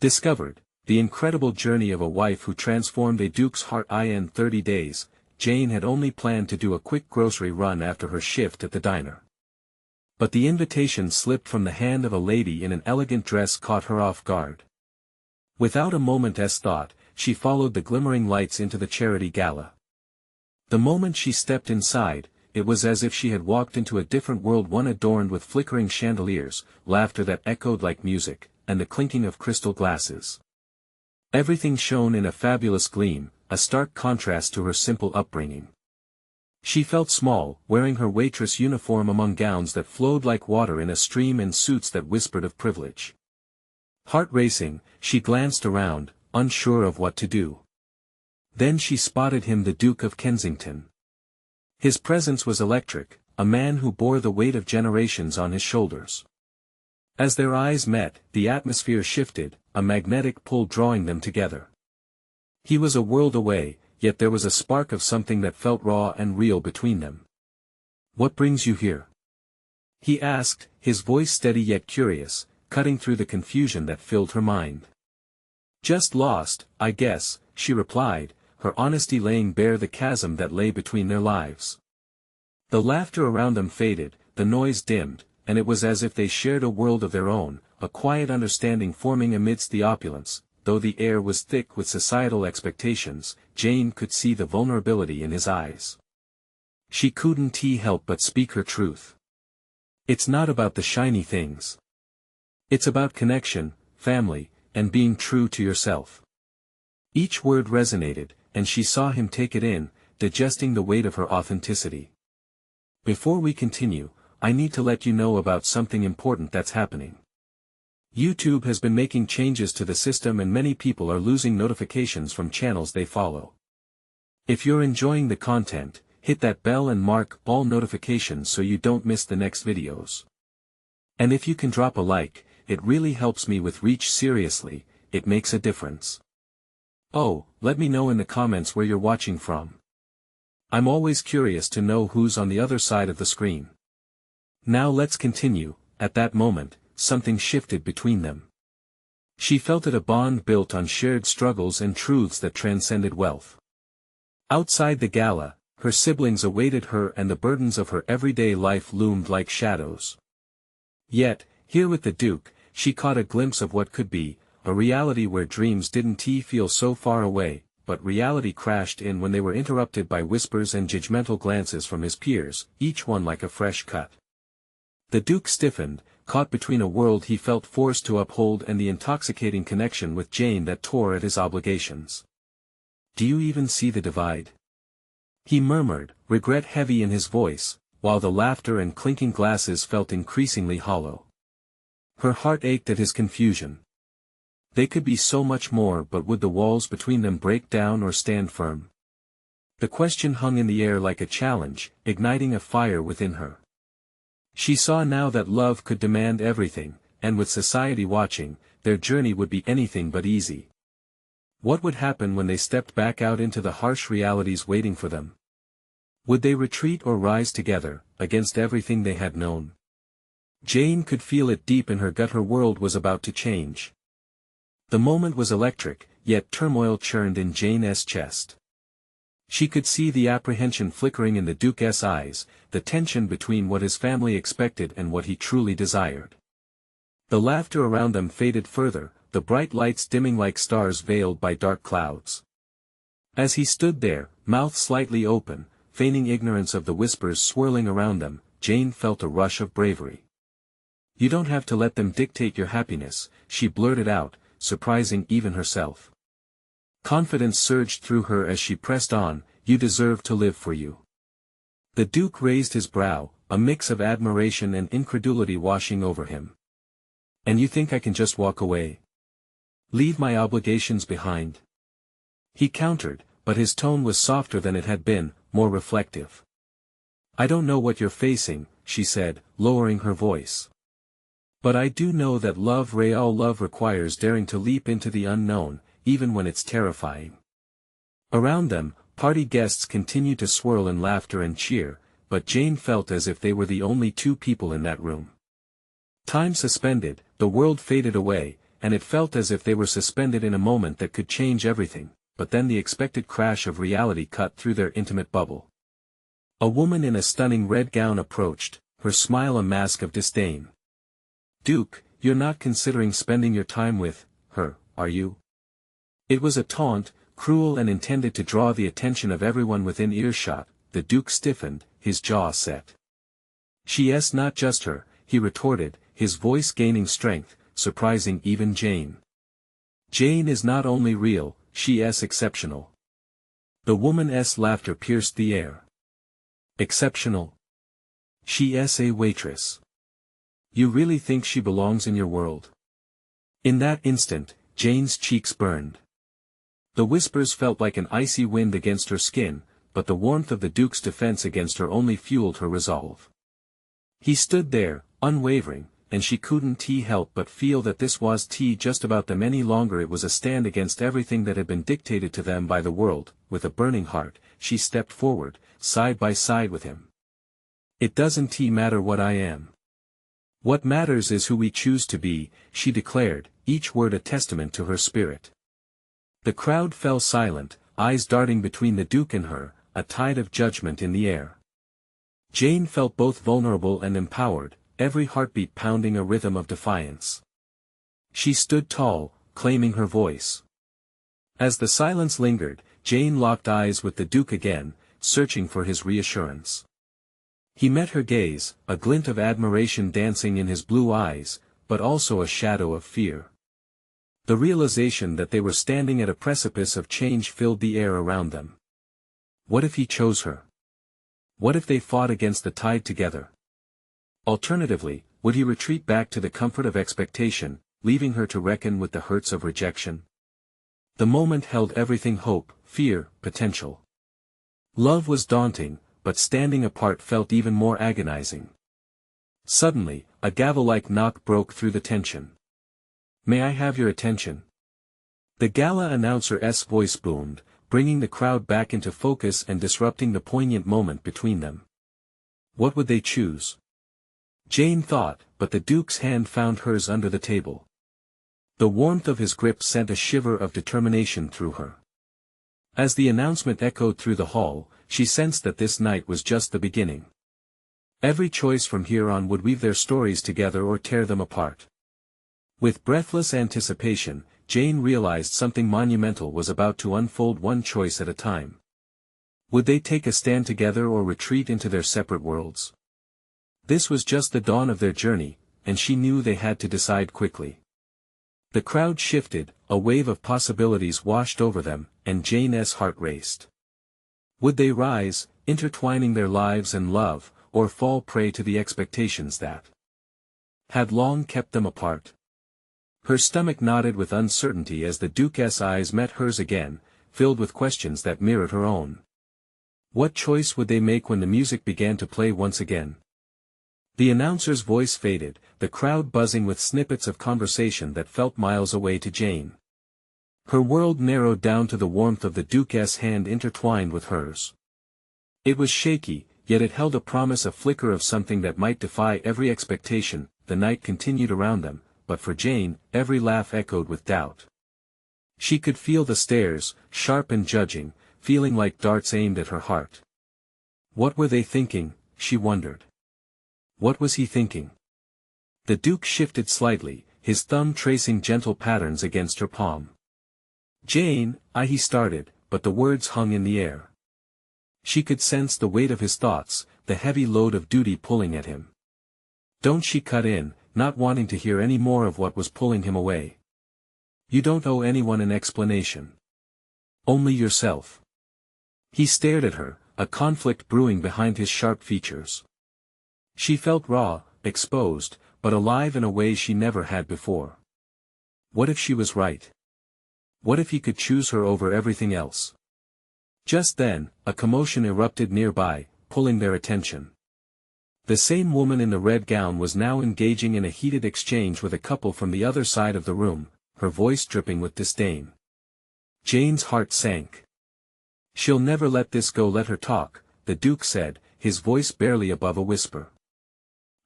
Discovered, the incredible journey of a wife who transformed a duke's heart in 30 days, Jane had only planned to do a quick grocery run after her shift at the diner. But the invitation slipped from the hand of a lady in an elegant dress caught her off guard. Without a moment's thought, she followed the glimmering lights into the charity gala. The moment she stepped inside, it was as if she had walked into a different world, one adorned with flickering chandeliers, laughter that echoed like music, and the clinking of crystal glasses. Everything shone in a fabulous gleam, a stark contrast to her simple upbringing. She felt small, wearing her waitress uniform among gowns that flowed like water in a stream and suits that whispered of privilege. Heart racing, she glanced around, unsure of what to do. Then she spotted him, the Duke of Kensington. His presence was electric, a man who bore the weight of generations on his shoulders. As their eyes met, the atmosphere shifted, a magnetic pull drawing them together. He was a world away, yet there was a spark of something that felt raw and real between them. "What brings you here?" he asked, his voice steady yet curious, cutting through the confusion that filled her mind. "Just lost, I guess," she replied, her honesty laying bare the chasm that lay between their lives. The laughter around them faded, the noise dimmed, and it was as if they shared a world of their own, a quiet understanding forming amidst the opulence. Though the air was thick with societal expectations, Jane could see the vulnerability in his eyes. She couldn't help but speak her truth. "It's not about the shiny things. It's about connection, family, and being true to yourself." Each word resonated, and she saw him take it in, digesting the weight of her authenticity. "Before we continue, I need to let you know about something important that's happening. YouTube has been making changes to the system and many people are losing notifications from channels they follow. If you're enjoying the content, hit that bell and mark all notifications so you don't miss the next videos. And if you can drop a like, it really helps me with reach. Seriously, it makes a difference. Oh, let me know in the comments where you're watching from. I'm always curious to know who's on the other side of the screen. Now let's continue. At that moment, something shifted between them. She felt it, a bond built on shared struggles and truths that transcended wealth. Outside the gala, her siblings awaited her and the burdens of her everyday life loomed like shadows. Yet, here with the Duke, she caught a glimpse of what could be, a reality where dreams didn't feel so far away, but reality crashed in when they were interrupted by whispers and judgmental glances from his peers, each one like a fresh cut. The Duke stiffened, caught between a world he felt forced to uphold and the intoxicating connection with Jane that tore at his obligations. "Do you even see the divide?" he murmured, regret heavy in his voice, while the laughter and clinking glasses felt increasingly hollow. Her heart ached at his confusion. They could be so much more, but would the walls between them break down or stand firm? The question hung in the air like a challenge, igniting a fire within her. She saw now that love could demand everything, and with society watching, their journey would be anything but easy. What would happen when they stepped back out into the harsh realities waiting for them? Would they retreat or rise together, against everything they had known? Jane could feel it deep in her gut. Her world was about to change. The moment was electric, yet turmoil churned in Jane's chest. She could see the apprehension flickering in the Duke's eyes, the tension between what his family expected and what he truly desired. The laughter around them faded further, the bright lights dimming like stars veiled by dark clouds. As he stood there, mouth slightly open, feigning ignorance of the whispers swirling around them, Jane felt a rush of bravery. "You don't have to let them dictate your happiness," she blurted out, surprising even herself. Confidence surged through her as she pressed on, "You deserve to live for you." The Duke raised his brow, a mix of admiration and incredulity washing over him. "And you think I can just walk away? Leave my obligations behind?" He countered, but his tone was softer than it had been, more reflective. "I don't know what you're facing," she said, lowering her voice. "But I do know that all love requires daring to leap into the unknown, even when it's terrifying." Around them, party guests continued to swirl in laughter and cheer, but Jane felt as if they were the only two people in that room. Time suspended, the world faded away, and it felt as if they were suspended in a moment that could change everything, but then the expected crash of reality cut through their intimate bubble. A woman in a stunning red gown approached, her smile a mask of disdain. "Duke, you're not considering spending your time with her, are you?" It was a taunt, cruel and intended to draw the attention of everyone within earshot. The Duke stiffened, his jaw set. "She's not just her," he retorted, his voice gaining strength, surprising even Jane. "Jane is not only real, she's exceptional." The woman's laughter pierced the air. "Exceptional? She's a waitress. You really think she belongs in your world?" In that instant, Jane's cheeks burned. The whispers felt like an icy wind against her skin, but the warmth of the Duke's defense against her only fueled her resolve. He stood there, unwavering, and she couldn't help but feel that this was just about them any longer. It was a stand against everything that had been dictated to them by the world. With a burning heart, she stepped forward, side by side with him. "It doesn't matter what I am. What matters is who we choose to be," she declared, each word a testament to her spirit. The crowd fell silent, eyes darting between the Duke and her, a tide of judgment in the air. Jane felt both vulnerable and empowered, every heartbeat pounding a rhythm of defiance. She stood tall, claiming her voice. As the silence lingered, Jane locked eyes with the Duke again, searching for his reassurance. He met her gaze, a glint of admiration dancing in his blue eyes, but also a shadow of fear. The realization that they were standing at a precipice of change filled the air around them. What if he chose her? What if they fought against the tide together? Alternatively, would he retreat back to the comfort of expectation, leaving her to reckon with the hurts of rejection? The moment held everything: hope, fear, potential. Love was daunting, but standing apart felt even more agonizing. Suddenly, a gavel-like knock broke through the tension. "May I have your attention?" The gala announcer's voice boomed, bringing the crowd back into focus and disrupting the poignant moment between them. What would they choose? Jane thought, but the Duke's hand found hers under the table. The warmth of his grip sent a shiver of determination through her. As the announcement echoed through the hall, she sensed that this night was just the beginning. Every choice from here on would weave their stories together or tear them apart. With breathless anticipation, Jane realized something monumental was about to unfold, one choice at a time. Would they take a stand together or retreat into their separate worlds? This was just the dawn of their journey, and she knew they had to decide quickly. The crowd shifted, a wave of possibilities washed over them, and Jane's heart raced. Would they rise, intertwining their lives and love, or fall prey to the expectations that had long kept them apart? Her stomach knotted with uncertainty as the Duke's eyes met hers again, filled with questions that mirrored her own. What choice would they make when the music began to play once again? The announcer's voice faded, the crowd buzzing with snippets of conversation that felt miles away to Jane. Her world narrowed down to the warmth of the Duke's hand intertwined with hers. It was shaky, yet it held a promise, a flicker of something that might defy every expectation. The night continued around them, but for Jane, every laugh echoed with doubt. She could feel the stares, sharp and judging, feeling like darts aimed at her heart. What were they thinking, she wondered. What was he thinking? The Duke shifted slightly, his thumb tracing gentle patterns against her palm. "Jane," he started, but the words hung in the air. She could sense the weight of his thoughts, the heavy load of duty pulling at him. "Don't," she cut in, not wanting to hear any more of what was pulling him away. "You don't owe anyone an explanation. Only yourself." He stared at her, a conflict brewing behind his sharp features. She felt raw, exposed, but alive in a way she never had before. What if she was right? What if he could choose her over everything else? Just then, a commotion erupted nearby, pulling their attention. The same woman in the red gown was now engaging in a heated exchange with a couple from the other side of the room, her voice dripping with disdain. Jane's heart sank. "She'll never let this go, let her talk," the Duke said, his voice barely above a whisper.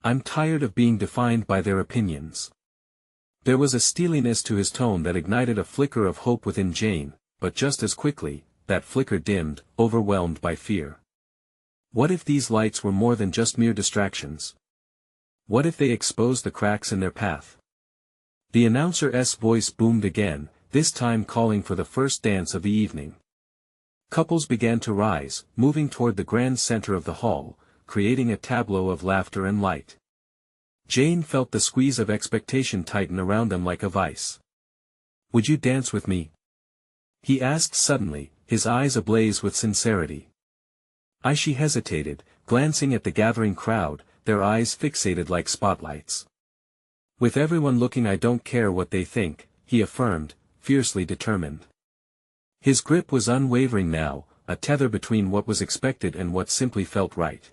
"I'm tired of being defined by their opinions." There was a steeliness to his tone that ignited a flicker of hope within Jane, but just as quickly, that flicker dimmed, overwhelmed by fear. What if these lights were more than just mere distractions? What if they exposed the cracks in their path? The announcer's voice boomed again, this time calling for the first dance of the evening. Couples began to rise, moving toward the grand center of the hall, creating a tableau of laughter and light. Jane felt the squeeze of expectation tighten around them like a vice. "Would you dance with me?" he asked suddenly, his eyes ablaze with sincerity. She hesitated, glancing at the gathering crowd, their eyes fixated like spotlights. "With everyone looking, I don't care what they think," he affirmed, fiercely determined. His grip was unwavering now, a tether between what was expected and what simply felt right.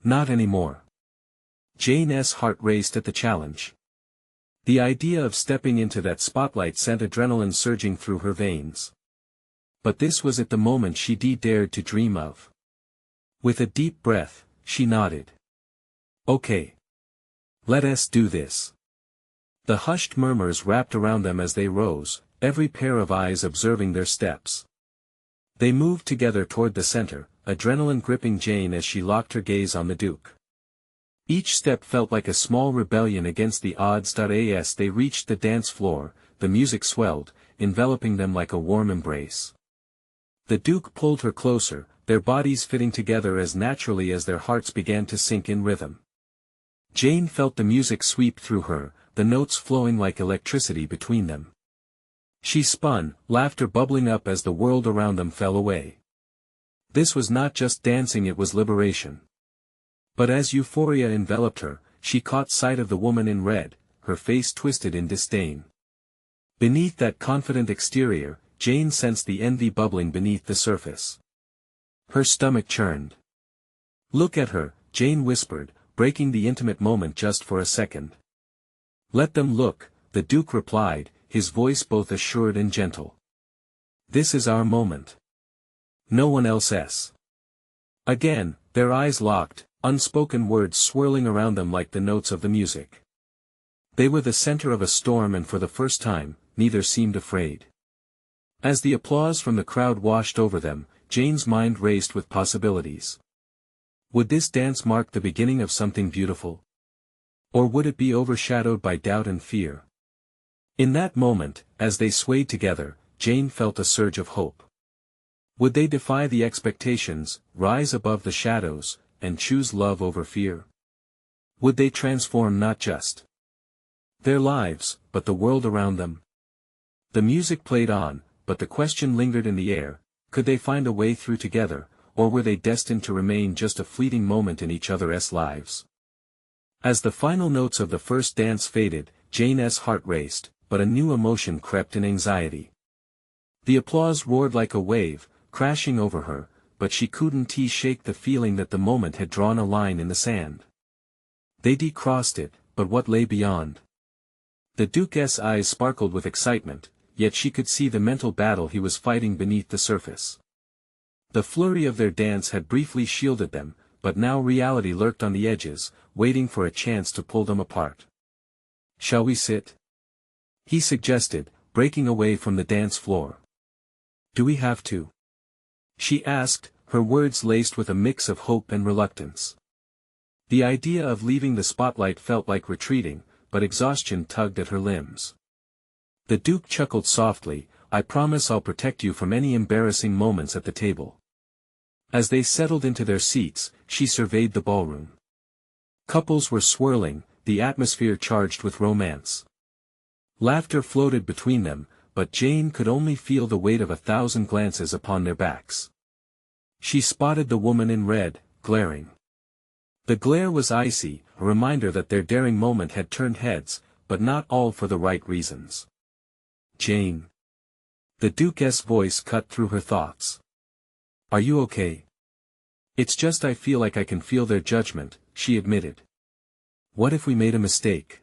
Not anymore. Jane's heart raced at the challenge. The idea of stepping into that spotlight sent adrenaline surging through her veins. But this was at the moment she dared to dream of. With a deep breath, she nodded. "Okay. Let us do this." The hushed murmurs wrapped around them as they rose, every pair of eyes observing their steps. They moved together toward the center, adrenaline gripping Jane as she locked her gaze on the Duke. Each step felt like a small rebellion against the odds. As they reached the dance floor, the music swelled, enveloping them like a warm embrace. The Duke pulled her closer, their bodies fitting together as naturally as their hearts began to sync in rhythm. Jane felt the music sweep through her, the notes flowing like electricity between them. She spun, laughter bubbling up as the world around them fell away. This was not just dancing, it was liberation. But as euphoria enveloped her, she caught sight of the woman in red, her face twisted in disdain. Beneath that confident exterior, Jane sensed the envy bubbling beneath the surface. Her stomach churned. "Look at her," Jane whispered, breaking the intimate moment just for a second. "Let them look," the Duke replied, his voice both assured and gentle. "This is our moment. No one else's." Again, their eyes locked, unspoken words swirling around them like the notes of the music. They were the center of a storm, and for the first time, neither seemed afraid. As the applause from the crowd washed over them, Jane's mind raced with possibilities. Would this dance mark the beginning of something beautiful? Or would it be overshadowed by doubt and fear? In that moment, as they swayed together, Jane felt a surge of hope. Would they defy the expectations, rise above the shadows, and choose love over fear? Would they transform not just their lives, but the world around them? The music played on, but the question lingered in the air: could they find a way through together, or were they destined to remain just a fleeting moment in each other's lives? As the final notes of the first dance faded, Jane's heart raced, but a new emotion crept in: anxiety. The applause roared like a wave, crashing over her, but she couldn't shake the feeling that the moment had drawn a line in the sand. They crossed it, but what lay beyond? The Duke's eyes sparkled with excitement, yet she could see the mental battle he was fighting beneath the surface. The flurry of their dance had briefly shielded them, but now reality lurked on the edges, waiting for a chance to pull them apart. "Shall we sit?" he suggested, breaking away from the dance floor. "Do we have to?" she asked, her words laced with a mix of hope and reluctance. The idea of leaving the spotlight felt like retreating, but exhaustion tugged at her limbs. The Duke chuckled softly, "I promise I'll protect you from any embarrassing moments at the table." As they settled into their seats, she surveyed the ballroom. Couples were swirling, the atmosphere charged with romance. Laughter floated between them, but Jane could only feel the weight of 1,000 glances upon their backs. She spotted the woman in red, glaring. The glare was icy, a reminder that their daring moment had turned heads, but not all for the right reasons. "Jane." The Duke's voice cut through her thoughts. "Are you okay?" "It's just I feel like I can feel their judgment," she admitted. "What if we made a mistake?"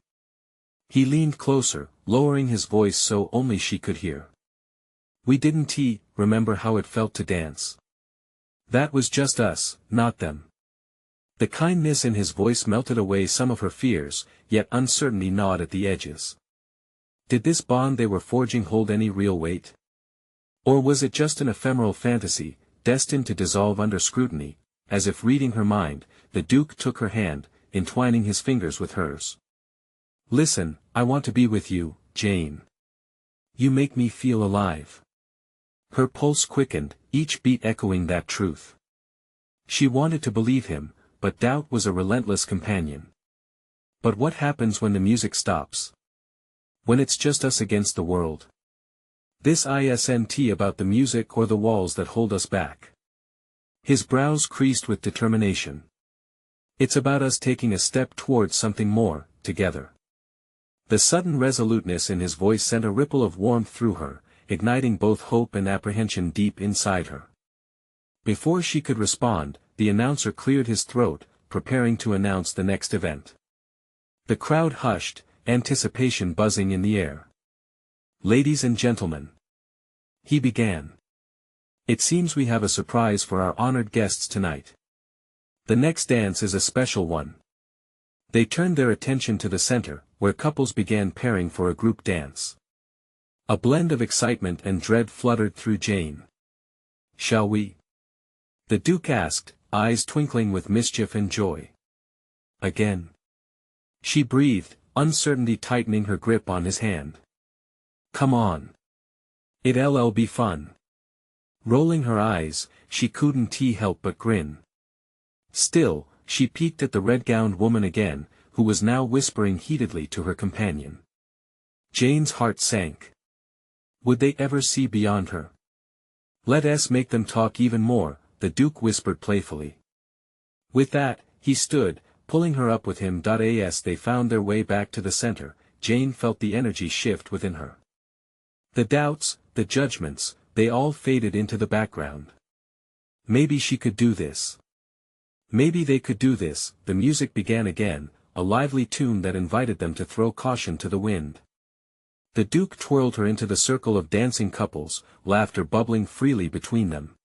He leaned closer, lowering his voice so only she could hear. "We didn't remember how it felt to dance. That was just us, not them." The kindness in his voice melted away some of her fears, yet uncertainty gnawed at the edges. Did this bond they were forging hold any real weight? Or was it just an ephemeral fantasy, destined to dissolve under scrutiny? As if reading her mind, the Duke took her hand, entwining his fingers with hers. "Listen, I want to be with you, Jane. You make me feel alive." Her pulse quickened, each beat echoing that truth. She wanted to believe him, but doubt was a relentless companion. But what happens when the music stops? When it's just us against the world? This isn't about the music or the walls that hold us back. His brows creased with determination. It's about us taking a step towards something more, together. The sudden resoluteness in his voice sent a ripple of warmth through her, igniting both hope and apprehension deep inside her. Before she could respond, the announcer cleared his throat, preparing to announce the next event. The crowd hushed, anticipation buzzing in the air. "Ladies and gentlemen," he began. "It seems we have a surprise for our honored guests tonight. The next dance is a special one." They turned their attention to the center, where couples began pairing for a group dance. A blend of excitement and dread fluttered through Jane. "Shall we?" the Duke asked, eyes twinkling with mischief and joy. "Again?" she breathed, uncertainty tightening her grip on his hand. "Come on. It'll be fun." Rolling her eyes, she couldn't help but grin. Still, she peeked at the red-gowned woman again, who was now whispering heatedly to her companion. Jane's heart sank. Would they ever see beyond her? "Let us make them talk even more," the Duke whispered playfully. With that, he stood, pulling her up with him. As they found their way back to the center, Jane felt the energy shift within her. The doubts, the judgments, they all faded into the background. Maybe she could do this. Maybe they could do this. The music began again, a lively tune that invited them to throw caution to the wind. The Duke twirled her into the circle of dancing couples, laughter bubbling freely between them.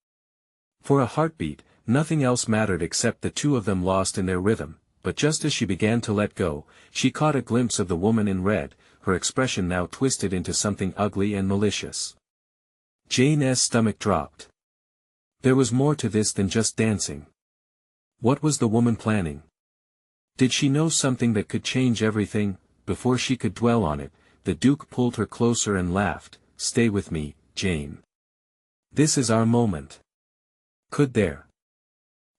For a heartbeat, nothing else mattered except the two of them lost in their rhythm, but just as she began to let go, she caught a glimpse of the woman in red, her expression now twisted into something ugly and malicious. Jane's stomach dropped. There was more to this than just dancing. What was the woman planning? Did she know something that could change everything? Before she could dwell on it, the Duke pulled her closer and laughed. "Stay with me, Jane. This is our moment." Could their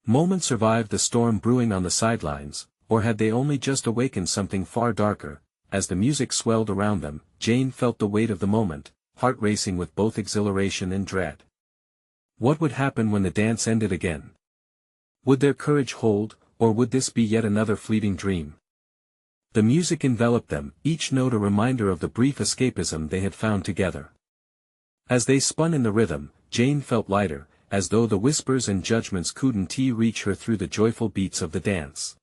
moment survive the storm brewing on the sidelines, or had they only just awakened something far darker? As the music swelled around them, Jane felt the weight of the moment, heart racing with both exhilaration and dread. What would happen when the dance ended again? Would their courage hold, or would this be yet another fleeting dream? The music enveloped them, each note a reminder of the brief escapism they had found together. As they spun in the rhythm, Jane felt lighter, as though the whispers and judgments couldn't reach her through the joyful beats of the dance.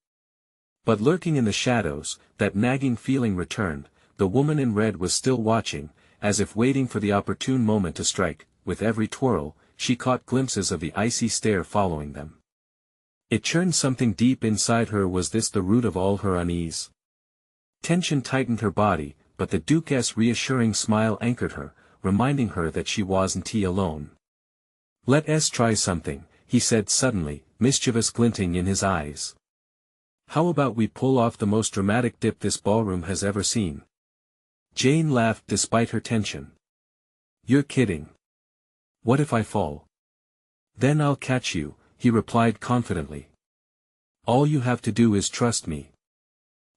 But lurking in the shadows, that nagging feeling returned. The woman in red was still watching, as if waiting for the opportune moment to strike. With every twirl, she caught glimpses of the icy stare following them. It churned something deep inside her. Was this the root of all her unease? Tension tightened her body, but the Duke's reassuring smile anchored her, reminding her that she wasn't alone. "Let's try something," he said suddenly, mischievous glinting in his eyes. "How about we pull off the most dramatic dip this ballroom has ever seen?" Jane laughed despite her tension. "You're kidding. What if I fall?" "Then I'll catch you," he replied confidently. "All you have to do is trust me."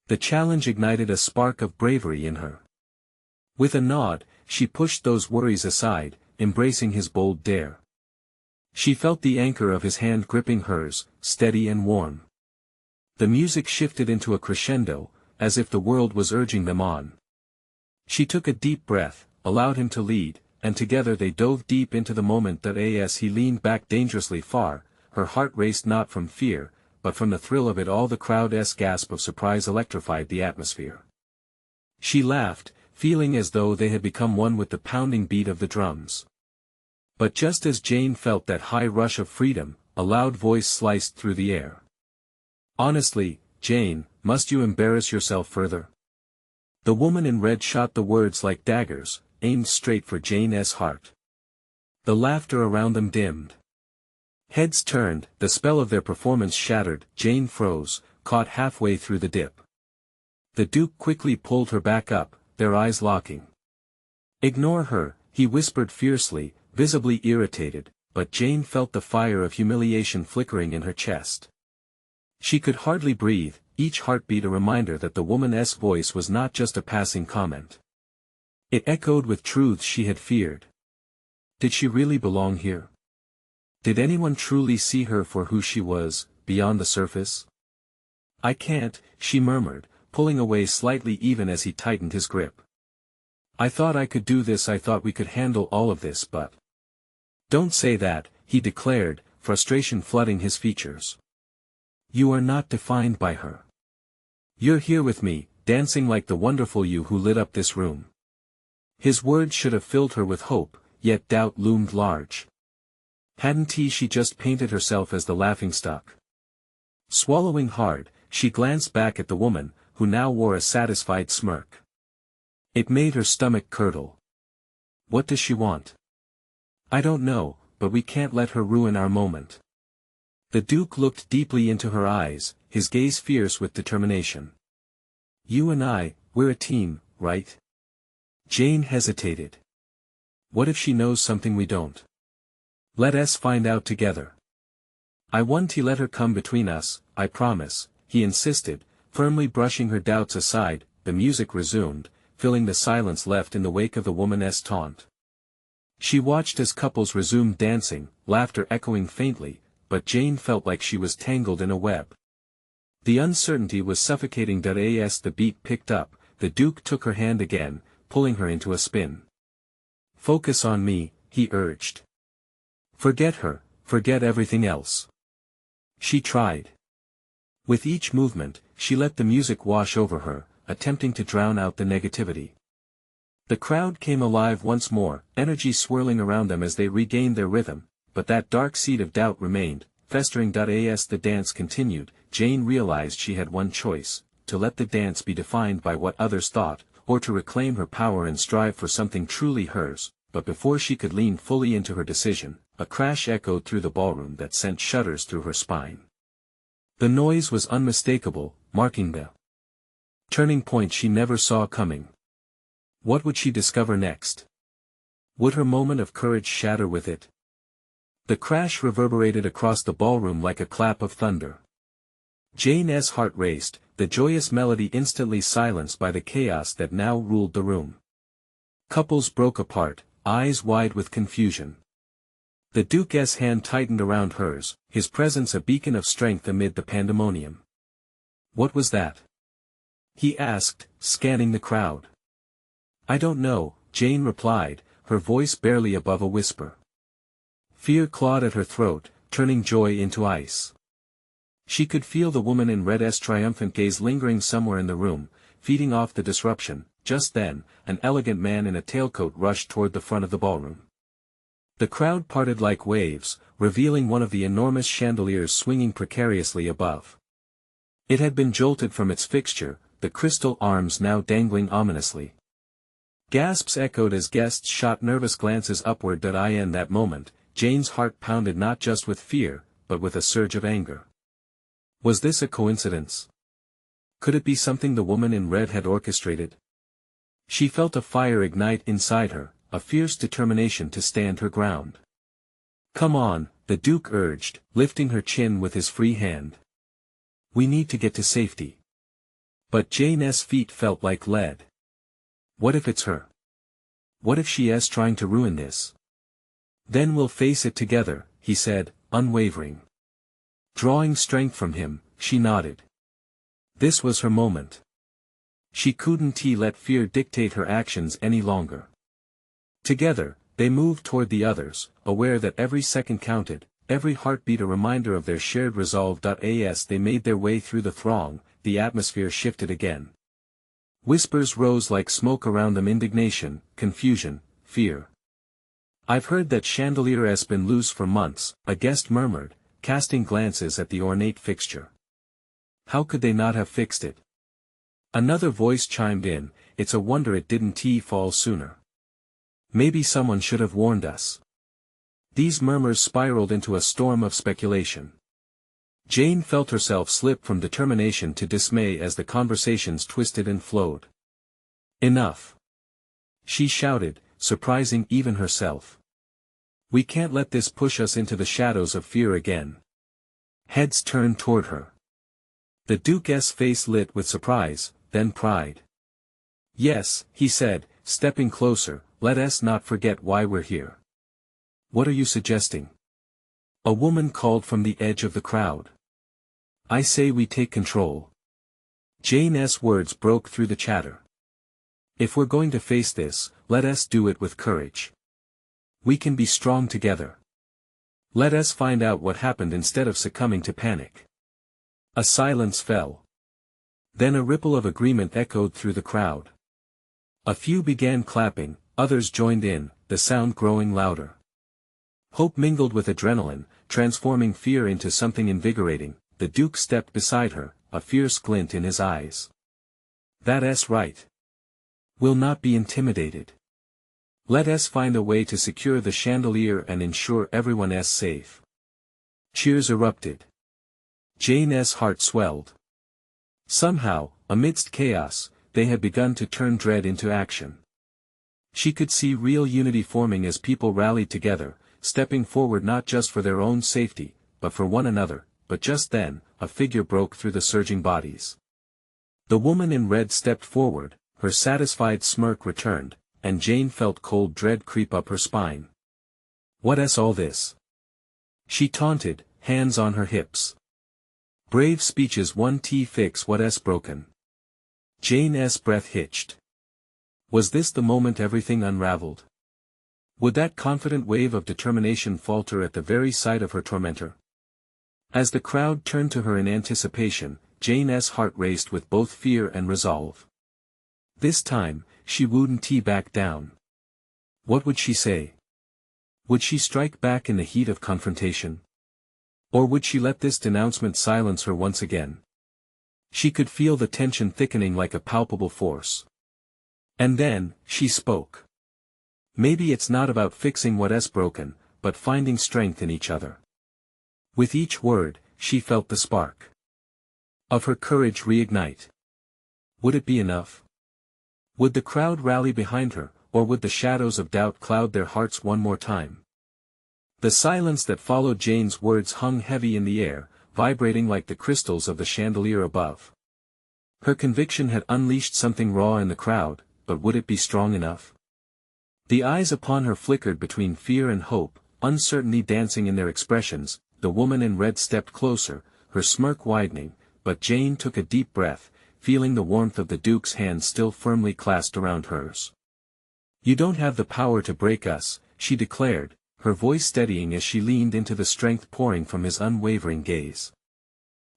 The challenge ignited a spark of bravery in her. With a nod, she pushed those worries aside, embracing his bold dare. She felt the anchor of his hand gripping hers, steady and warm. The music shifted into a crescendo, as if the world was urging them on. She took a deep breath, allowed him to lead, and together they dove deep into the moment. As he leaned back dangerously far, her heart raced not from fear, but from the thrill of it all. The crowd's gasp of surprise electrified the atmosphere. She laughed, feeling as though they had become one with the pounding beat of the drums. But just as Jane felt that high rush of freedom, a loud voice sliced through the air. "Honestly, Jane, must you embarrass yourself further?" The woman in red shot the words like daggers, aimed straight for Jane's heart. The laughter around them dimmed. Heads turned, the spell of their performance shattered. Jane froze, caught halfway through the dip. The Duke quickly pulled her back up, their eyes locking. "Ignore her," he whispered fiercely, visibly irritated, but Jane felt the fire of humiliation flickering in her chest. She could hardly breathe, each heartbeat a reminder that the woman's voice was not just a passing comment. It echoed with truths she had feared. Did she really belong here? Did anyone truly see her for who she was, beyond the surface? "I can't," she murmured, pulling away slightly even as he tightened his grip. "I thought I could do this, I thought we could handle all of this, but—" "Don't say that," he declared, frustration flooding his features. "You are not defined by her. You're here with me, dancing like the wonderful you who lit up this room." His words should have filled her with hope, yet doubt loomed large. Hadn't she just painted herself as the laughingstock? Swallowing hard, she glanced back at the woman, who now wore a satisfied smirk. It made her stomach curdle. What does she want? "I don't know, but we can't let her ruin our moment." The Duke looked deeply into her eyes, his gaze fierce with determination. "You and I, we're a team, right?" Jane hesitated. "What if she knows something we don't? Let us find out together." "I won't let her come between us, I promise," he insisted, firmly brushing her doubts aside. The music resumed, filling the silence left in the wake of the woman's taunt. She watched as couples resumed dancing, laughter echoing faintly, but Jane felt like she was tangled in a web. The uncertainty was suffocating. As the beat picked up, the Duke took her hand again, pulling her into a spin. "Focus on me," he urged. "Forget her, forget everything else." She tried. With each movement, she let the music wash over her, attempting to drown out the negativity. The crowd came alive once more, energy swirling around them as they regained their rhythm, but that dark seed of doubt remained, festering. As the dance continued, Jane realized she had one choice: to let the dance be defined by what others thought, or to reclaim her power and strive for something truly hers. But before she could lean fully into her decision, a crash echoed through the ballroom that sent shudders through her spine. The noise was unmistakable, marking the turning point she never saw coming. What would she discover next? Would her moment of courage shatter with it? The crash reverberated across the ballroom like a clap of thunder. Jane's heart raced, the joyous melody instantly silenced by the chaos that now ruled the room. Couples broke apart, eyes wide with confusion. The Duke's hand tightened around hers, his presence a beacon of strength amid the pandemonium. "What was that?" he asked, scanning the crowd. "I don't know," Jane replied, her voice barely above a whisper. Fear clawed at her throat, turning joy into ice. She could feel the woman in red's triumphant gaze lingering somewhere in the room, feeding off the disruption. Just then, an elegant man in a tailcoat rushed toward the front of the ballroom. The crowd parted like waves, revealing one of the enormous chandeliers swinging precariously above. It had been jolted from its fixture, the crystal arms now dangling ominously. Gasps echoed as guests shot nervous glances upward. In that moment, Jane's heart pounded not just with fear, but with a surge of anger. Was this a coincidence? Could it be something the woman in red had orchestrated? She felt a fire ignite inside her, a fierce determination to stand her ground. "Come on," the Duke urged, lifting her chin with his free hand. "We need to get to safety." But Jane's feet felt like lead. What if it's her? What if she is trying to ruin this? "Then we'll face it together," he said, unwavering. Drawing strength from him, she nodded. This was her moment. She couldn't let fear dictate her actions any longer. Together, they moved toward the others, aware that every second counted, every heartbeat a reminder of their shared resolve. As they made their way through the throng, the atmosphere shifted again. Whispers rose like smoke around them: indignation, confusion, fear. "I've heard that chandelier has been loose for months," a guest murmured, casting glances at the ornate fixture. "How could they not have fixed it?" Another voice chimed in, it's a wonder it didn't fall sooner. Maybe someone should have warned us. These murmurs spiraled into a storm of speculation. Jane felt herself slip from determination to dismay as the conversations twisted and flowed. Enough! She shouted, surprising even herself. We can't let this push us into the shadows of fear again. Heads turned toward her. The Duke's face lit with surprise, then pride. Yes, he said, stepping closer, let us not forget why we're here. What are you suggesting? A woman called from the edge of the crowd. I say we take control. Jane's words broke through the chatter. If we're going to face this, let us do it with courage. We can be strong together. Let us find out what happened instead of succumbing to panic. A silence fell. Then a ripple of agreement echoed through the crowd. A few began clapping, others joined in, the sound growing louder. Hope mingled with adrenaline, transforming fear into something invigorating. The Duke stepped beside her, a fierce glint in his eyes. That's right. We'll not be intimidated. Let us find a way to secure the chandelier and ensure everyone is safe. Cheers erupted. Jane's heart swelled. Somehow, amidst chaos, they had begun to turn dread into action. She could see real unity forming as people rallied together, stepping forward not just for their own safety, but for one another. But just then, a figure broke through the surging bodies. The woman in red stepped forward, her satisfied smirk returned, and Jane felt cold dread creep up her spine. What's all this? She taunted, hands on her hips. Brave speeches won't fix what's broken. Jane's breath hitched. Was this the moment everything unraveled? Would that confident wave of determination falter at the very sight of her tormentor? As the crowd turned to her in anticipation, Jane's heart raced with both fear and resolve. This time, she wouldn't back down. What would she say? Would she strike back in the heat of confrontation? Or would she let this denouncement silence her once again? She could feel the tension thickening like a palpable force. And then, she spoke. Maybe it's not about fixing what's broken, but finding strength in each other. With each word, she felt the spark of her courage reignite. Would it be enough? Would the crowd rally behind her, or would the shadows of doubt cloud their hearts one more time? The silence that followed Jane's words hung heavy in the air, vibrating like the crystals of the chandelier above. Her conviction had unleashed something raw in the crowd, but would it be strong enough? The eyes upon her flickered between fear and hope, uncertainty dancing in their expressions. The woman in red stepped closer, her smirk widening, but Jane took a deep breath, feeling the warmth of the Duke's hand still firmly clasped around hers. You don't have the power to break us, she declared, her voice steadying as she leaned into the strength pouring from his unwavering gaze.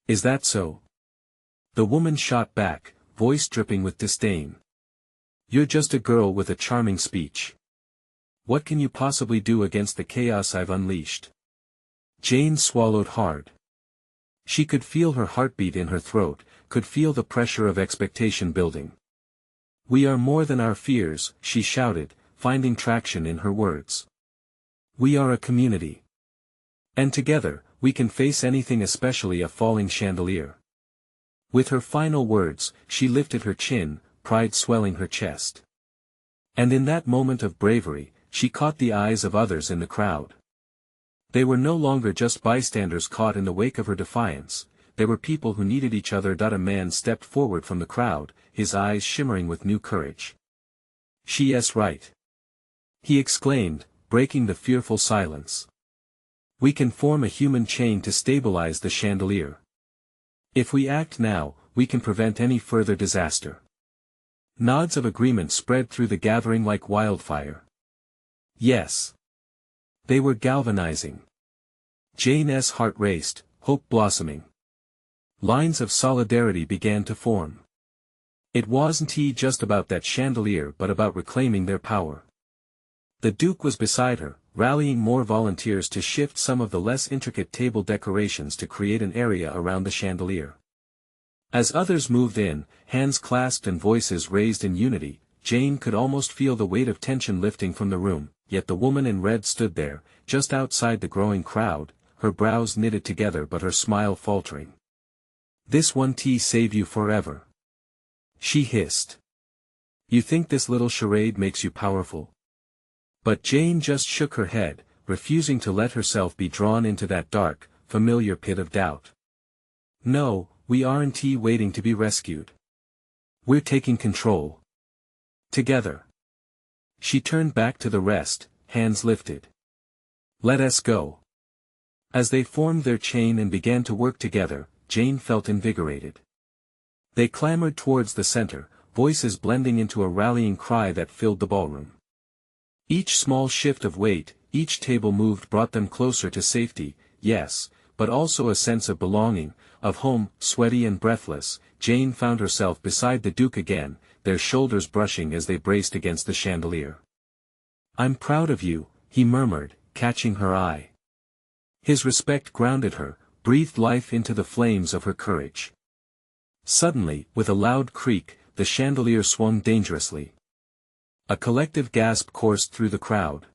Is that so? The woman shot back, voice dripping with disdain. You're just a girl with a charming speech. What can you possibly do against the chaos I've unleashed? Jane swallowed hard. She could feel her heartbeat in her throat, could feel the pressure of expectation building. We are more than our fears, she shouted, finding traction in her words. We are a community. And together, we can face anything, especially a falling chandelier. With her final words, she lifted her chin, pride swelling her chest. And in that moment of bravery, she caught the eyes of others in the crowd. They were no longer just bystanders caught in the wake of her defiance, they were people who needed each other. A man stepped forward from the crowd, his eyes shimmering with new courage. She's right. He exclaimed, breaking the fearful silence. We can form a human chain to stabilize the chandelier. If we act now, we can prevent any further disaster. Nods of agreement spread through the gathering like wildfire. Yes. They were galvanizing. Jane's heart raced, hope blossoming. Lines of solidarity began to form. It wasn't just about that chandelier but about reclaiming their power. The Duke was beside her, rallying more volunteers to shift some of the less intricate table decorations to create an area around the chandelier. As others moved in, hands clasped and voices raised in unity, Jane could almost feel the weight of tension lifting from the room, yet the woman in red stood there, just outside the growing crowd, her brows knitted together but her smile faltering. "This one tea save you forever," she hissed. "You think this little charade makes you powerful?" But Jane just shook her head, refusing to let herself be drawn into that dark, familiar pit of doubt. "No, we aren't waiting to be rescued. We're taking control. Together." She turned back to the rest, hands lifted. "Let us go." As they formed their chain and began to work together, Jane felt invigorated. They clambered towards the center, voices blending into a rallying cry that filled the ballroom. Each small shift of weight, each table moved brought them closer to safety, yes, but also a sense of belonging, of home. Sweaty and breathless, Jane found herself beside the Duke again, their shoulders brushing as they braced against the chandelier. "I'm proud of you," he murmured, catching her eye. His respect grounded her, breathed life into the flames of her courage. Suddenly, with a loud creak, the chandelier swung dangerously. A collective gasp coursed through the crowd.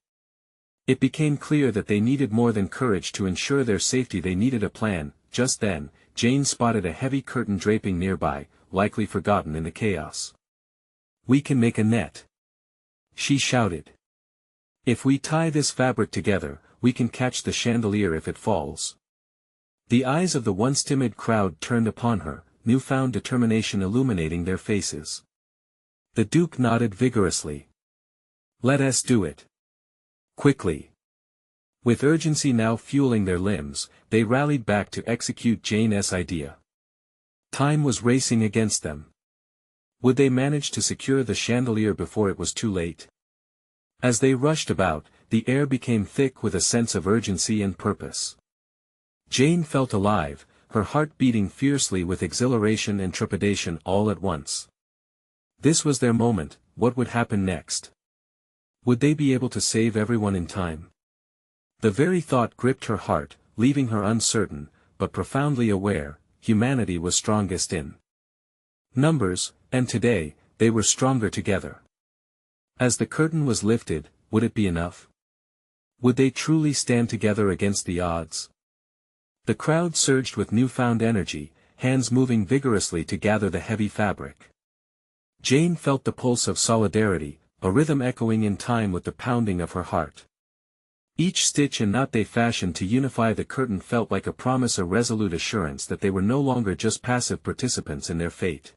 It became clear that they needed more than courage to ensure their safety, they needed a plan. Just then, Jane spotted a heavy curtain draping nearby, likely forgotten in the chaos. "We can make a net," she shouted. "If we tie this fabric together, we can catch the chandelier if it falls." The eyes of the once timid crowd turned upon her, newfound determination illuminating their faces. The Duke nodded vigorously. "Let us do it. Quickly." With urgency now fueling their limbs, they rallied back to execute Jane's idea. Time was racing against them. Would they manage to secure the chandelier before it was too late? As they rushed about, the air became thick with a sense of urgency and purpose. Jane felt alive, her heart beating fiercely with exhilaration and trepidation all at once. This was their moment. What would happen next? Would they be able to save everyone in time? The very thought gripped her heart, leaving her uncertain, but profoundly aware. Humanity was strongest in numbers, and today, they were stronger together. As the curtain was lifted, would it be enough? Would they truly stand together against the odds? The crowd surged with newfound energy, hands moving vigorously to gather the heavy fabric. Jane felt the pulse of solidarity, a rhythm echoing in time with the pounding of her heart. Each stitch and knot they fashioned to unify the curtain felt like a promise, a resolute assurance that they were no longer just passive participants in their fate.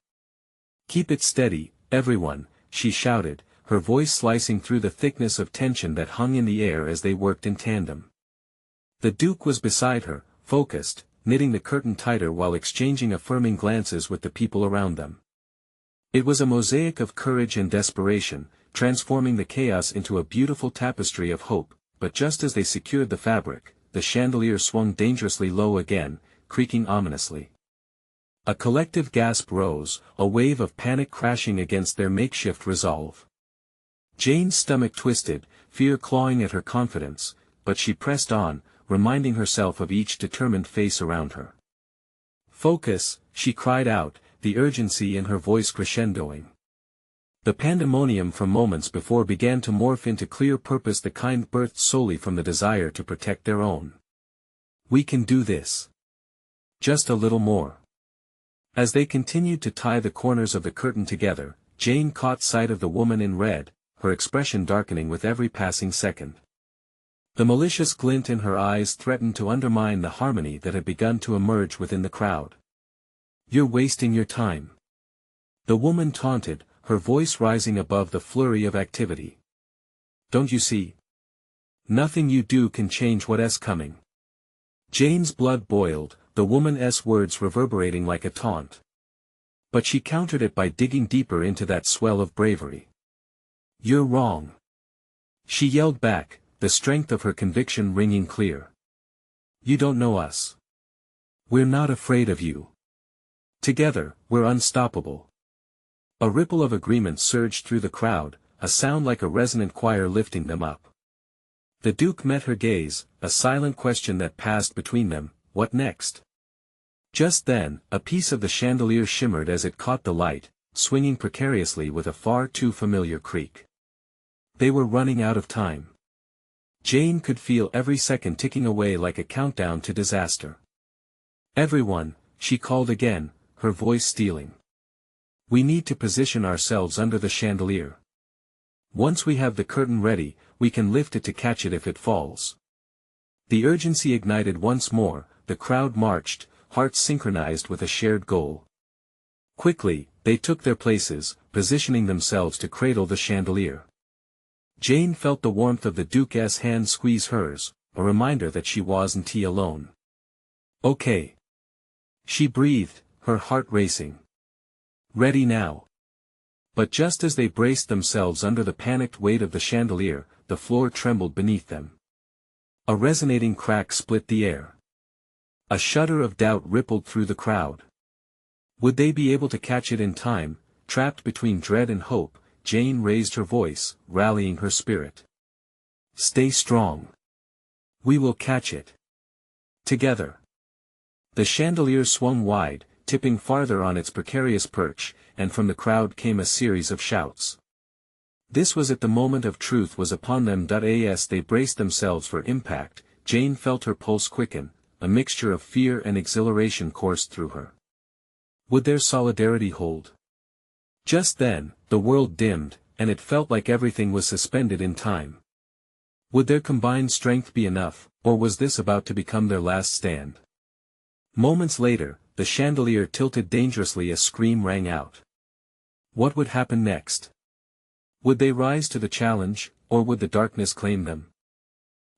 "Keep it steady, everyone," she shouted, her voice slicing through the thickness of tension that hung in the air as they worked in tandem. The Duke was beside her, focused, knitting the curtain tighter while exchanging affirming glances with the people around them. It was a mosaic of courage and desperation, transforming the chaos into a beautiful tapestry of hope. But just as they secured the fabric, the chandelier swung dangerously low again, creaking ominously. A collective gasp rose, a wave of panic crashing against their makeshift resolve. Jane's stomach twisted, fear clawing at her confidence, but she pressed on, reminding herself of each determined face around her. "Focus," she cried out, the urgency in her voice crescendoing. The pandemonium from moments before began to morph into clear purpose, the kind birthed solely from the desire to protect their own. "We can do this. Just a little more." As they continued to tie the corners of the curtain together, Jane caught sight of the woman in red, her expression darkening with every passing second. The malicious glint in her eyes threatened to undermine the harmony that had begun to emerge within the crowd. "You're wasting your time," the woman taunted, her voice rising above the flurry of activity. "Don't you see? Nothing you do can change what's coming." Jane's blood boiled, the woman's words reverberating like a taunt. But she countered it by digging deeper into that swell of bravery. "You're wrong," she yelled back, the strength of her conviction ringing clear. "You don't know us. We're not afraid of you. Together, we're unstoppable." A ripple of agreement surged through the crowd, a sound like a resonant choir lifting them up. The Duke met her gaze, a silent question that passed between them. What next? Just then, a piece of the chandelier shimmered as it caught the light, swinging precariously with a far too familiar creak. They were running out of time. Jane could feel every second ticking away like a countdown to disaster. "Everyone," she called again, her voice stealing. "We need to position ourselves under the chandelier. Once we have the curtain ready, we can lift it to catch it if it falls." The urgency ignited once more, the crowd marched, hearts synchronized with a shared goal. Quickly, they took their places, positioning themselves to cradle the chandelier. Jane felt the warmth of the Duke's hand squeeze hers, a reminder that she wasn't alone. "Okay." She breathed, her heart racing. "Ready now." But just as they braced themselves under the panicked weight of the chandelier, the floor trembled beneath them. A resonating crack split the air. A shudder of doubt rippled through the crowd. Would they be able to catch it in time? Trapped between dread and hope, Jane raised her voice, rallying her spirit. "Stay strong. We will catch it. Together." The chandelier swung wide, tipping farther on its precarious perch, and from the crowd came a series of shouts. This was it, the moment of truth was upon them. As they braced themselves for impact, Jane felt her pulse quicken, a mixture of fear and exhilaration coursed through her. Would their solidarity hold? Just then, the world dimmed, and it felt like everything was suspended in time. Would their combined strength be enough, or was this about to become their last stand? Moments later, the chandelier tilted dangerously, a scream rang out. What would happen next? Would they rise to the challenge, or would the darkness claim them?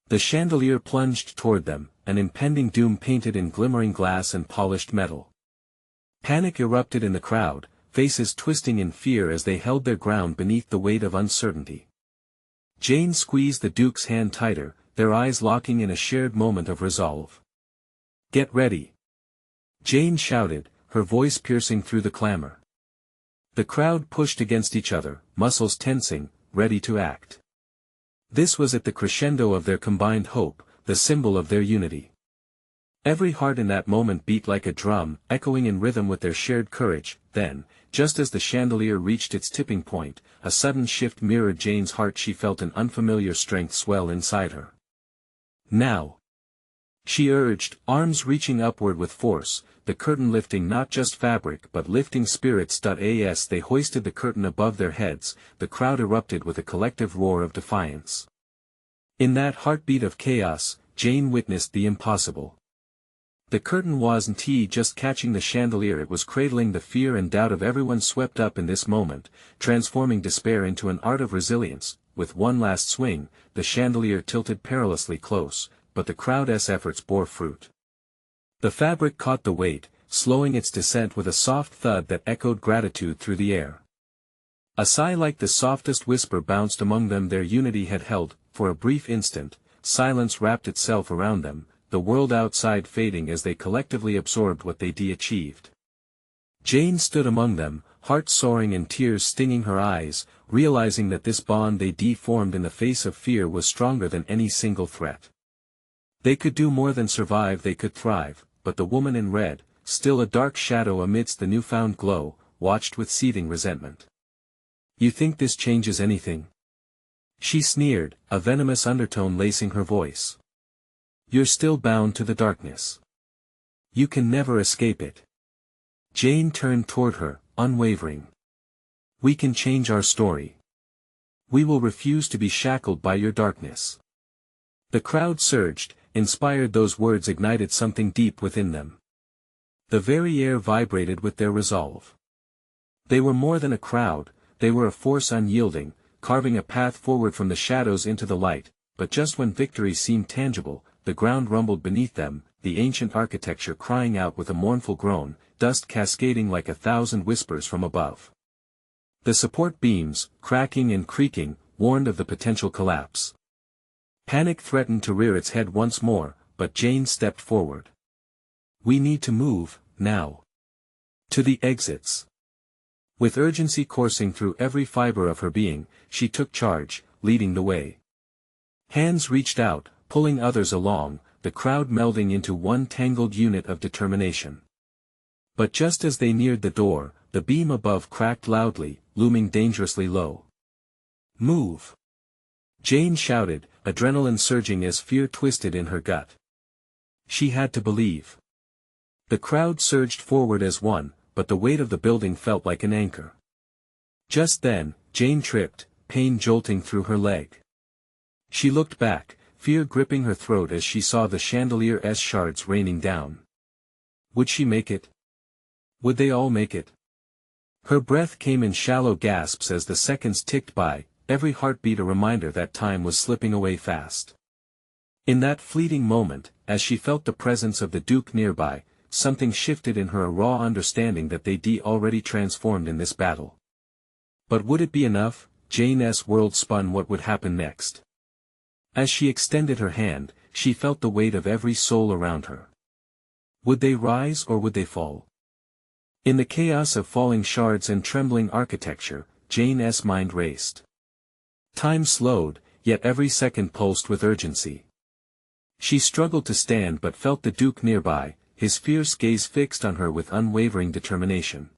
The chandelier plunged toward them, an impending doom painted in glimmering glass and polished metal. Panic erupted in the crowd, faces twisting in fear as they held their ground beneath the weight of uncertainty. Jane squeezed the Duke's hand tighter, their eyes locking in a shared moment of resolve. "Get ready!" Jane shouted, her voice piercing through the clamor. The crowd pushed against each other, muscles tensing, ready to act. This was at the crescendo of their combined hope, the symbol of their unity. Every heart in that moment beat like a drum, echoing in rhythm with their shared courage. Then, just as the chandelier reached its tipping point, a sudden shift mirrored Jane's heart. She felt an unfamiliar strength swell inside her. "Now!" she urged, arms reaching upward with force, the curtain lifting not just fabric but lifting spirits. As they hoisted the curtain above their heads, the crowd erupted with a collective roar of defiance. In that heartbeat of chaos, Jane witnessed the impossible. The curtain wasn't just catching the chandelier, it was cradling the fear and doubt of everyone swept up in this moment, transforming despair into an art of resilience. With one last swing, the chandelier tilted perilously close, but the crowd's efforts bore fruit. The fabric caught the weight, slowing its descent with a soft thud that echoed gratitude through the air. A sigh like the softest whisper bounced among them. Their unity had held. For a brief instant, silence wrapped itself around them, the world outside fading as they collectively absorbed what they'd achieved. Jane stood among them, heart soaring and tears stinging her eyes, realizing that this bond they'd formed in the face of fear was stronger than any single threat. They could do more than survive, they could thrive. But the woman in red, still a dark shadow amidst the newfound glow, watched with seething resentment. "You think this changes anything?" she sneered, a venomous undertone lacing her voice. "You're still bound to the darkness. You can never escape it." Jane turned toward her, unwavering. "We can change our story. We will refuse to be shackled by your darkness." The crowd surged, inspired. Those words ignited something deep within them. The very air vibrated with their resolve. They were more than a crowd, they were a force unyielding, carving a path forward from the shadows into the light. But just when victory seemed tangible, the ground rumbled beneath them, the ancient architecture crying out with a mournful groan, dust cascading like 1,000 whispers from above. The support beams, cracking and creaking, warned of the potential collapse. Panic threatened to rear its head once more, but Jane stepped forward. "We need to move, now. To the exits." With urgency coursing through every fiber of her being, she took charge, leading the way. Hands reached out, pulling others along, the crowd melding into one tangled unit of determination. But just as they neared the door, the beam above cracked loudly, looming dangerously low. "Move!" Jane shouted, adrenaline surging as fear twisted in her gut. She had to believe. The crowd surged forward as one, but the weight of the building felt like an anchor. Just then, Jane tripped, pain jolting through her leg. She looked back, fear gripping her throat as she saw the chandelier's shards raining down. Would she make it? Would they all make it? Her breath came in shallow gasps as the seconds ticked by, every heartbeat a reminder that time was slipping away fast. In that fleeting moment, as she felt the presence of the Duke nearby, something shifted in her, a raw understanding that they'd already transformed in this battle. But would it be enough? Jane's world spun. What would happen next? As she extended her hand, she felt the weight of every soul around her. Would they rise or would they fall? In the chaos of falling shards and trembling architecture, Jane's mind raced. Time slowed, yet every second pulsed with urgency. She struggled to stand but felt the Duke nearby, his fierce gaze fixed on her with unwavering determination.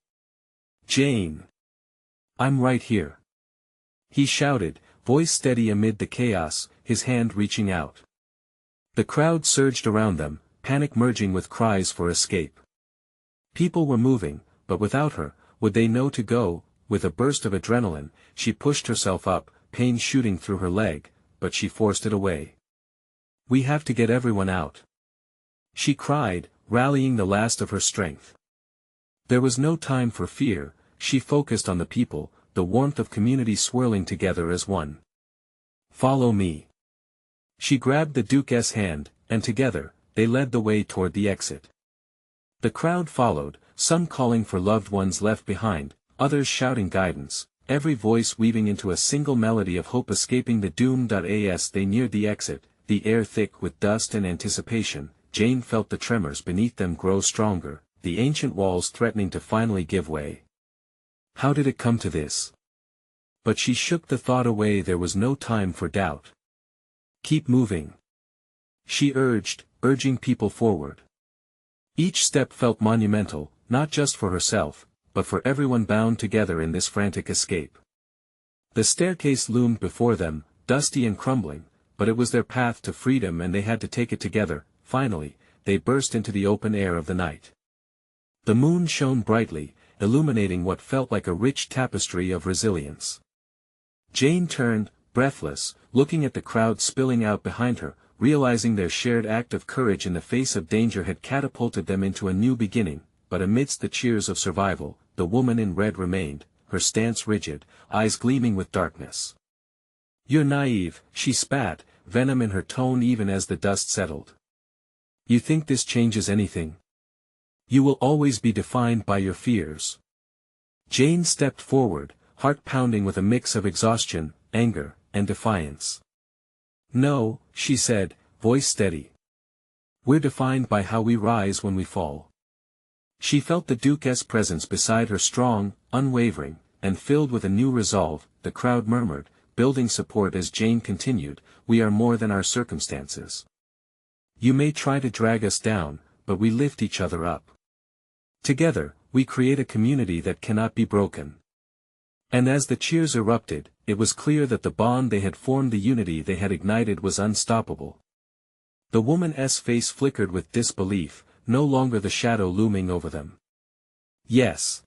"Jane! I'm right here!" he shouted, voice steady amid the chaos, his hand reaching out. The crowd surged around them, panic merging with cries for escape. People were moving, but without her, would they know to go? With a burst of adrenaline, she pushed herself up, pain shooting through her leg, but she forced it away. "We have to get everyone out," she cried, rallying the last of her strength. There was no time for fear, she focused on the people, the warmth of community swirling together as one. "Follow me." She grabbed the Duke's hand, and together, they led the way toward the exit. The crowd followed, some calling for loved ones left behind, others shouting guidance, every voice weaving into a single melody of hope. Escaping the doom. As they neared the exit, the air thick with dust and anticipation, Jane felt the tremors beneath them grow stronger, the ancient walls threatening to finally give way. How did it come to this? But she shook the thought away. There was no time for doubt. "Keep moving," she urged, urging people forward. Each step felt monumental, not just for herself, but for everyone bound together in this frantic escape. The staircase loomed before them, dusty and crumbling, but it was their path to freedom and they had to take it together. Finally, they burst into the open air of the night. The moon shone brightly, illuminating what felt like a rich tapestry of resilience. Jane turned, breathless, looking at the crowd spilling out behind her, realizing their shared act of courage in the face of danger had catapulted them into a new beginning. But amidst the cheers of survival, the woman in red remained, her stance rigid, eyes gleaming with darkness. "You're naive," she spat, venom in her tone even as the dust settled. "You think this changes anything? You will always be defined by your fears." Jane stepped forward, heart pounding with a mix of exhaustion, anger, and defiance. "No," she said, voice steady. "We're defined by how we rise when we fall." She felt the Duke's presence beside her, strong, unwavering, and filled with a new resolve. The crowd murmured, building support as Jane continued, "We are more than our circumstances. You may try to drag us down, but we lift each other up. Together, we create a community that cannot be broken." And as the cheers erupted, it was clear that the bond they had formed, the unity they had ignited, was unstoppable. The woman's face flickered with disbelief, no longer the shadow looming over them. "Yes!"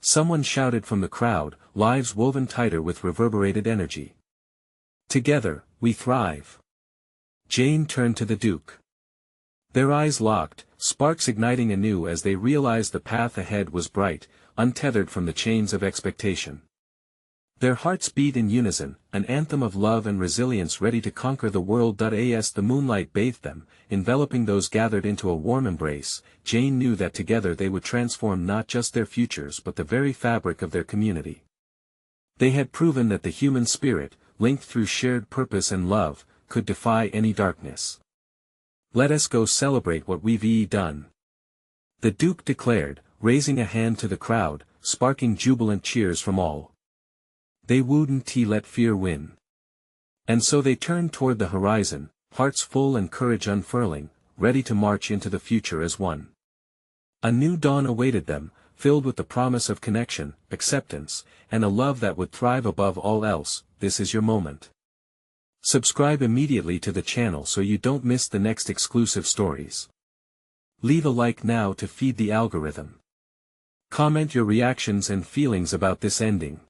someone shouted from the crowd, lives woven tighter with reverberated energy. "Together, we thrive." Jane turned to the Duke. Their eyes locked, sparks igniting anew as they realized the path ahead was bright, untethered from the chains of expectation. Their hearts beat in unison, an anthem of love and resilience ready to conquer the world. As the moonlight bathed them, enveloping those gathered into a warm embrace, Jane knew that together they would transform not just their futures but the very fabric of their community. They had proven that the human spirit, linked through shared purpose and love, could defy any darkness. "Let us go celebrate what we've done," the Duke declared, raising a hand to the crowd, sparking jubilant cheers from all. They wouldn't let fear win. And so they turned toward the horizon, hearts full and courage unfurling, ready to march into the future as one. A new dawn awaited them, filled with the promise of connection, acceptance, and a love that would thrive above all else. This is your moment. Subscribe immediately to the channel so you don't miss the next exclusive stories. Leave a like now to feed the algorithm. Comment your reactions and feelings about this ending.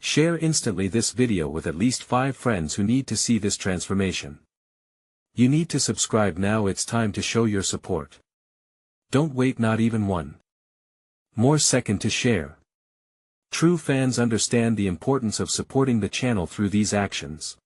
Share instantly this video with at least 5 friends who need to see this transformation. You need to subscribe now. It's time to show your support. Don't wait not even one more second to share. True fans understand the importance of supporting the channel through these actions.